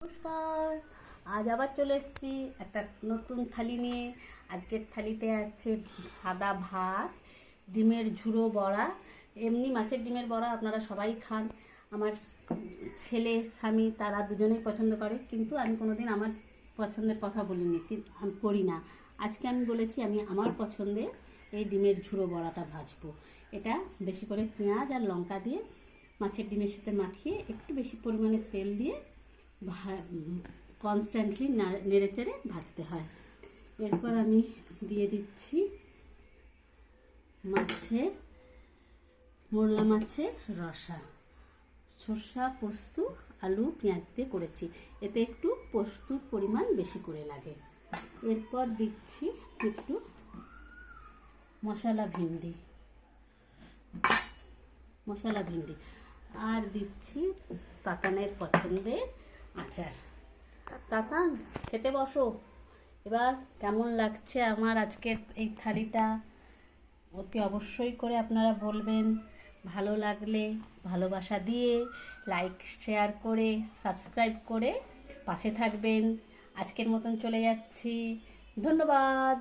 নমস্কার। আজ আবার চলে এসেছি একটা নতুন থালি নিয়ে। আজকের থালিতে আছে সাদা ভাত, ডিমের ঝুড়ো বড়া। এমনি মাছের ডিমের বড়া আপনারা সবাই খান। আমার ছেলে স্বামী তারা দুজনেই পছন্দ করে, কিন্তু আমি কোনোদিন আমার পছন্দের কথা বলিনি, আমি করি না। আজকে আমি বলেছি আমি আমার পছন্দে এই ডিমের ঝুড়ো বড়াটা ভাজবো। এটা বেশি করে পেঁয়াজ আর লঙ্কা দিয়ে মাছের ডিমের সাথে মাখিয়ে একটু বেশি পরিমাণে তেল দিয়ে কনস্ট্যান্টলি নেড়ে চেড়ে ভাজতে হয়। এরপর আমি দিয়ে দিচ্ছি মোরলা মাছের রসা। সরষা, পোস্ত, আলু, পেঁয়াজ দিয়ে করেছি, এতে একটু পোস্তুর পরিমাণ বেশি করে লাগে। এরপর দিচ্ছি একটু মশলা ভিন্ডি আর দিচ্ছি কাকানের পছন্দের আচার। কাকা, খেতে বসো। এবার কেমন লাগছে আমার আজকের এই থালিটা অতি অবশ্যই করে আপনারা বলবেন। ভালো লাগলে ভালোবাসা দিয়ে লাইক শেয়ার করে সাবস্ক্রাইব করে পাশে থাকবেন। আজকের মতন চলে যাচ্ছি। ধন্যবাদ।